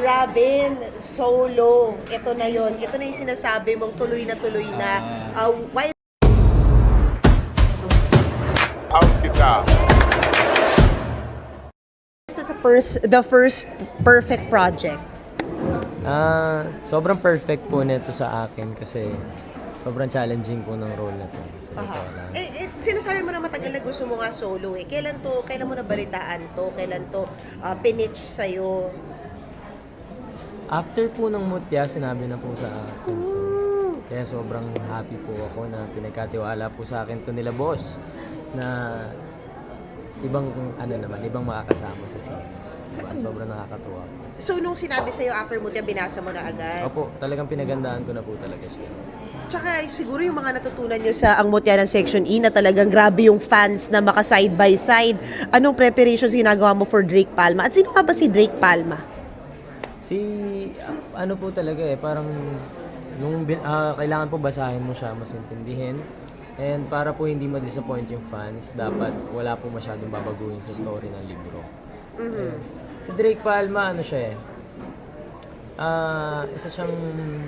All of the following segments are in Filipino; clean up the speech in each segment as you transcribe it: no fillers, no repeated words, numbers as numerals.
Robin, solo. Ito na yon. Ito na yung sinasabi mong tuloy na tuloy na. Why Out guitar. is this the first perfect project? Sobrang perfect po nito sa akin kasi sobrang challenging po ng role na to. Sa totoo lang. Sinasabi mo na matagal na gusto mo nga solo eh. Kailan mo nabalitaan to? Kailan to pinitch sa'yo? After po ng Mutya, sinabi na po sa akin to. Kaya sobrang happy po ako na pinagkatiwala po sa akin to nila boss na ibang ibang makakasama sa series. Diba? Sobrang nakakatuwa po. So, nung sinabi sa'yo after mo, binasa mo na agad? Opo, talagang pinagandaan ko na po talaga siya. Tsaka siguro yung mga natutunan nyo sa Ang Mutya ng Section E na talagang grabe yung fans na maka side by side. Anong preparations ginagawa mo for Drake Palma? At sino nga ba si Drake Palma? Ano po talaga parang kailangan po basahin mo siya, mas intindihin. And para po hindi ma-disappoint yung fans, dapat wala po masyadong babaguhin sa story ng libro. Si Drake Palma, isa siyang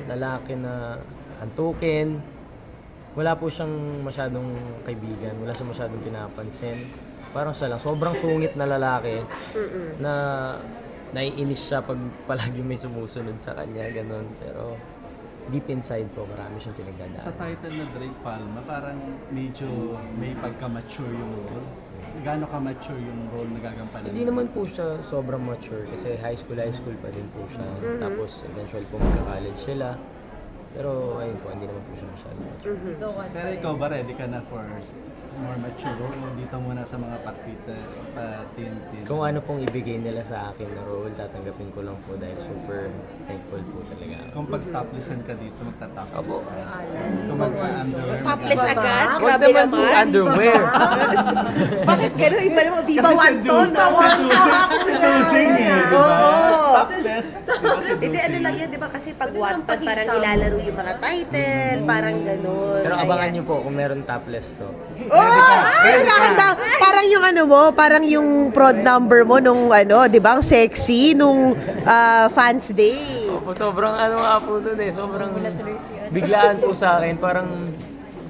lalaki na antukin. Wala po siyang masyadong kaibigan, wala siyang masyadong pinapansin. Parang siya lang, sobrang sungit na lalaki na naiinis siya pag palagi may sumusunod sa kanya, ganun. Pero deep inside po, marami siyang pinagdadaan. Sa title na Drake Palma, parang medyo may pagka-mature yung role. Gaano ka-mature yung role na gagampanan? Hindi naman po siya sobrang mature kasi high school pa din po siya. Tapos eventually po magka-college sila. Pero ayun po, hindi naman po siya masyado mature. Pero ikaw ba ready ka na for more mature role? Dito muna sa mga patin. Kung ano pong ibigay nila sa akin na role, tatanggapin ko lang po dahil super thankful po talaga. Kung pag-toplessan ka dito, magta-topless Opo. ka. Kung mag-underwear, Topless agad? Huwag Grabe naman po naman. underwear. Bakit gano'n? Iba naman, Viva Kasi One to, no? si Dusing eh, di ba? Oo. Topless, di ba si Hindi, ano Dusing? lang yun, di ba? Kasi pag Wattpad, parang nilalaro yung mga title, parang gano'n. Pero abangan niyo po kung meron topless to. Parang yung ano mo, parang yung prod number mo nung di ba, ang sexy nung fans day. Opo, sobrang nga po dun sobrang biglaan po sa akin. Parang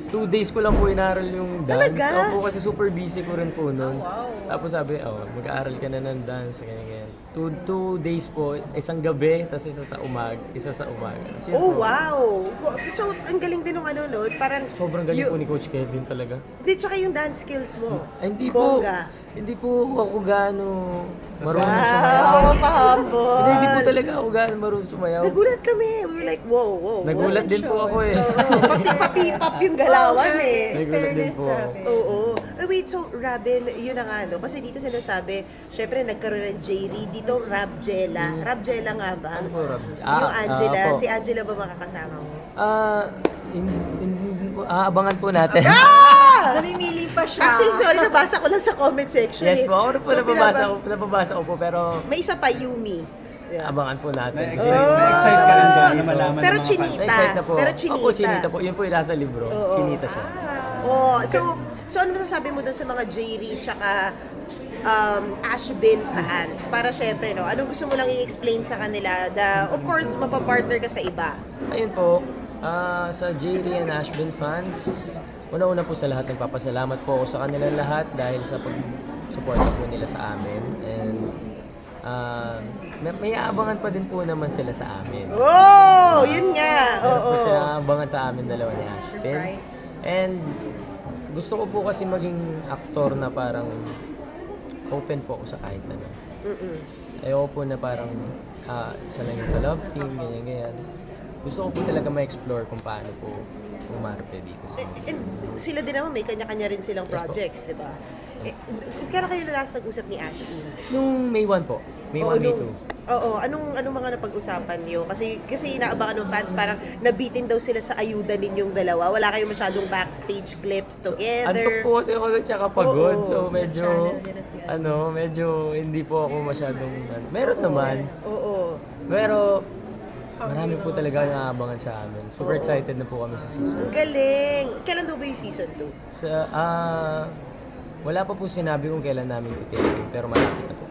2 days ko lang po inaral yung dance. Talaga? Opo, kasi super busy ko rin po nun. Tapos sabi, mag-aaral ka na ng dance, ganyan. 2 days po, isang gabi, tapos isa sa umaga. Tapos yun Oh, po. wow! So, ang galing din nung no? Parang, Sobrang galing po ni Coach Kevin talaga. Hindi, tsaka yung dance skills mo. Ay, hindi po ako gaano marunong sumayaw. Wow, pa-humble. Hindi po talaga ako gaano marunong sumayaw. Nagulat kami. We were like, wow. Nagulat din po ako Pati-pop yung galawan Nagulat din po ako. Oo. Wait, so Robin, yun na nga kasi dito sinasabi, syempre nagkaroon ng J-Reed, dito Rabjela. Rabjela nga ba? Ano po, Rob? Yung Angela, po. si Angela ba makakasama mo? Abangan po natin. Namimili pa siya. Actually, sorry, nabasa ko lang sa comment section. Yes po, ako rin po So, nababasa ko po, pero May isa pa, Yumi. Yeah. abangan po natin. Na-excite ka rin ba na malaman Pero ng mga Chinita. fans? Na-excite na po. Pero Chinita. Opo, Chinita po. Yun po yung nasa libro. Chinita siya. Oh, so ano masasabi mo dun sa mga J-Reed tsaka Ashbin fans? Para syempre, no, anong gusto mo lang i-explain sa kanila? Of course, mapapartner ka sa iba. Ayun po, sa JD and Ashbin fans, una-una po sa lahat, nagpapasalamat po ako sa kanila lahat dahil sa pag-suporta po nila sa amin. And may aabangan pa din po naman sila sa amin. Oh, yun nga. Meron Oo. po sila aabangan sa amin dalawa ni Ashton. And gusto ko po kasi maging aktor na parang open po ako sa kahit ano. Ayoko po na parang isa lang yung love team, ganyan. Gusto ko po talaga ma-explore kung paano po umarte dito sa And sila din naman, may kanya-kanya rin silang projects, di ba? Kailan kayo last nag-usap ni Ashley? Nung May 1 po. May 1, May 2. Oo, anong mga napag-usapan niyo? Kasi inaabangan ng fans, parang nabitin daw sila sa ayuda ninyong dalawa. Wala kayong masyadong backstage clips together. Antok po kasi ako doon tsaka pagod. Oo. So medyo hindi po ako masyadong meron naman. Oo. Pero marami po talaga naabangan sa amin. Super excited na po kami sa season. Ang galing. Kailan daw ba yung season 2? Wala pa po sinabi kung kailan namin titipin, pero malapit na po.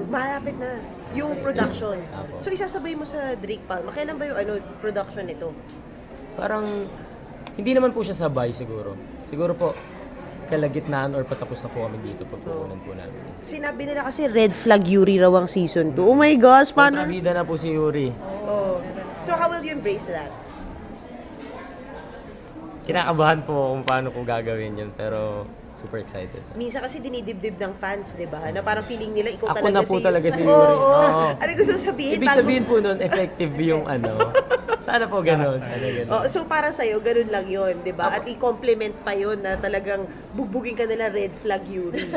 Malapit na. yung production. Apo. So isasabay mo sa Drake Palma. Kailan ba yung production nito? Parang, hindi naman po siya sabay siguro. Siguro po, kalagitnaan or patapos na po kami dito pagpupunan po namin. Sinabi nila kasi Red Flag Yuri raw ang season 2. Oh my gosh, paano? Kontrabida na po si Yuri. Oh. So how will you embrace that? Kinakabahan po ako kung paano ko gagawin yun, pero super excited. Minsan kasi dinidibdib ng fans, di ba? Na parang feeling nila ikaw Ako talaga na po talaga si Yuri. Oo. Oo. Ano gusto mo sabihin? Ibig sabihin po nun, effective yung ano. Sana po ganun. Sana ganun. Oh, so para sa'yo, ganun lang yun, di ba? At i-compliment pa yun na talagang bubugin ka nila Red Flag Yuri.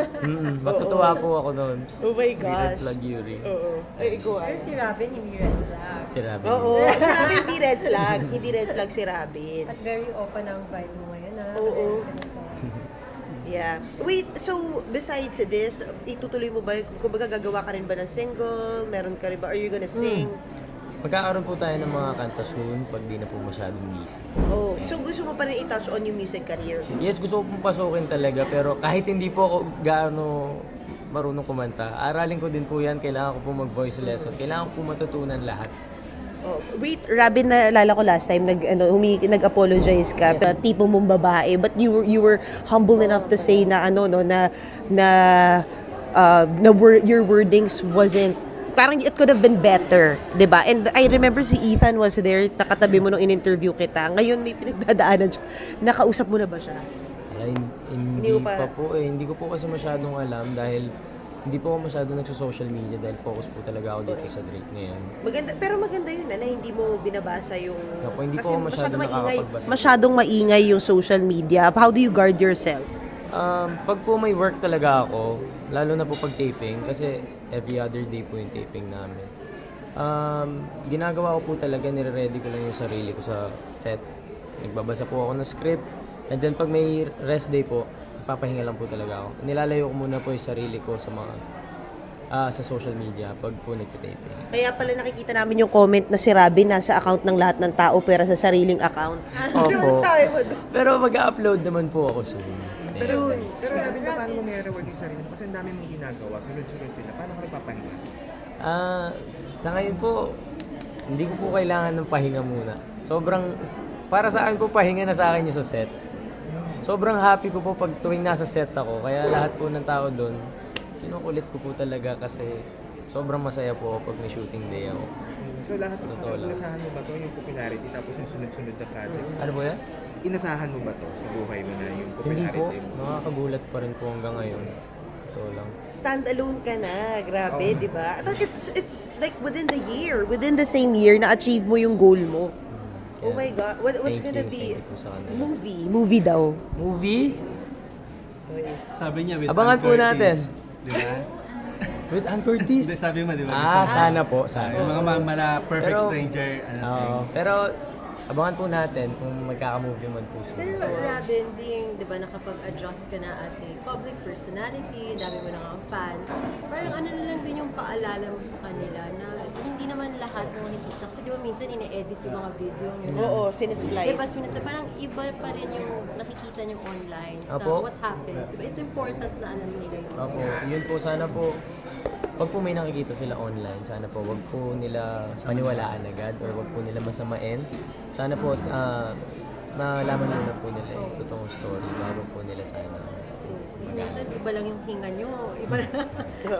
Matutuwa po ako nun. Oh my Red gosh. flag Yuri. Oo. Ay, ikaw Pero si Robin, hindi red flag. Si Robin. Oo. Si Robin hindi red flag. Hindi red flag si Robin. At very open ang vibe mo ngayon, ha? Oo. Very ano sa- Yeah. Wait, so besides this, itutuloy mo ba, kumbaga gagawa ka rin ba ng single? Meron ka rin ba? Are you gonna sing? Magkakaroon po tayo ng mga kanta soon pag di na po masyadong busy. Oh. So gusto mo pa rin i-touch on yung music career? Yes, gusto ko pong pasukin talaga, pero kahit hindi po ako gaano marunong kumanta, aralin ko din po yan. Kailangan ko po mag-voice lesson. Kailangan ko po matutunan lahat. Oh, wait, Robin, naalala ko last time nag-apologize ka, tipo mong babae, but you were humble enough to say na your wordings wasn't, parang it could have been better, 'di ba? And I remember si Ethan was there, nakatabi mo nung in-interview kita. Ngayon may pinagdadaanan siya. Nakausap mo na ba siya? Ay, hindi Hindi mo pa- pa po eh. Hindi ko po kasi masyadong alam dahil hindi po ako masyadong nagso-social media dahil focus po talaga ako dito sa Drake ngayon. Pero maganda yun na hindi mo binabasa yung Opo, hindi po kasi ako masyadong nakakapagbasa. masyadong maingay yung social media. How do you guard yourself? Pag po may work talaga ako, lalo na po pag taping, kasi every other day po yung taping namin. Ginagawa ko po talaga, nire-ready ko lang yung sarili ko sa set. Nagbabasa po ako ng script. And then pag may rest day po, papahinga lang po talaga ako. Nilalayo ko muna po yung sarili ko sa mga sa social media pag po nagtitaping. Kaya pala nakikita namin yung comment na si Robin nasa account ng lahat ng tao pero sa sariling account. Ano Opo. masasabi mo doon? Pero mag-upload naman po ako soon. Soon. Pero Robin, paano mo nire-reward yung sarili mo? Kasi ang dami mong ginagawa, sunod-sunod sila. Paano ka nagpapahinga? Sa ngayon po, hindi ko po kailangan ng pahinga muna. Para sa akin po, pahinga na sa akin yung sa set. Sobrang happy ko po pag tuwing nasa set ako. Kaya lahat po ng tao doon, kinukulit ko po talaga kasi sobrang masaya po ako pag may shooting day ako. So lahat ng Totoo lang. inasahan mo ba to yung popularity tapos yung sunod-sunod na project? Ano po yan? Inasahan mo ba to sa buhay mo na yung Hindi po. popularity mo? Nakakagulat pa rin po hanggang ngayon. Totoo lang. Stand alone ka na, grabe, di ba? At it's like within the year, within the same year na achieve mo yung goal mo. Oh my God, what's Thank gonna you, be? thank you po sa kanila. Movie daw. Movie? Sabi niya with Abangan Ann po Curtis, natin. Di ba? With Ann Curtis? Hindi, sabi mo, di ba? Gusto mo? Sana po. Sana. Yung mga mala perfect Pero- stranger, ano Oo. things. Pero abangan po natin kung magkaka-movie man po soon. Pero Robin, being, di ba, nakapag-adjust ka na as a public personality, dami mo na nga fans, parang ano na lang din yung paalala mo sa kanila na hindi naman lahat ng nakikita. Kasi di ba minsan ine-edit yung mga video nyo na. Oo, sinisplice. Diba, parang iba pa rin yung nakikita nyo online sa Apo. what happens. Diba? It's important na alam nila yun. Opo, yun po sana po. Pag po may nakikita sila online, sana po wag po nila paniwalaan agad or wag po nila masamain. Sana po malaman muna po nila yung totoong story bago po nila sana Minsan iba lang yung hinga nyo, iba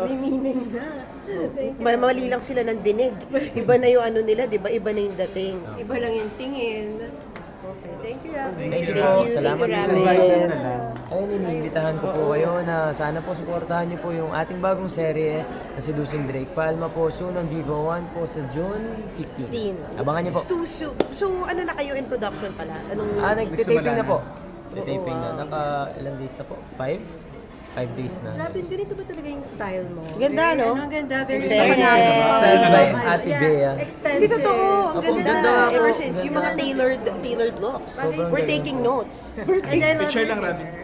may meaning na. Mali lang sila ng dinig. Iba na yung ano nila, di ba? Iba na yung dating. Iba lang yung tingin. Okay, thank you, Robin. Thank you Thank po. you, Salamat thank po you, sa Robin. invite. na lang. Ayun, iniimbitahan ko po kayo na sana po supportahan niyo po yung ating bagong serye na Seducing Drake Palma po soon on Vivo 1 po sa June 15. Abangan niyo po. It's too soon. So, ano na kayo in production pala? Anong... Nagtitaping na po. Nagtitaping Oo, na. wow. Naka ilang days na po? 5 days na. Robin, ganito ba talaga yung style mo? Ganda, Very, no? Ang ganda, very Yes. Style by Ate Bea. Expensive. Hindi totoo. Ang Opo, ganda. ganda. Ever Opo, since, yung ganda. mga tailored looks. Sobrang We're ganda. taking notes. And I love Picture your lang, Robin. hair.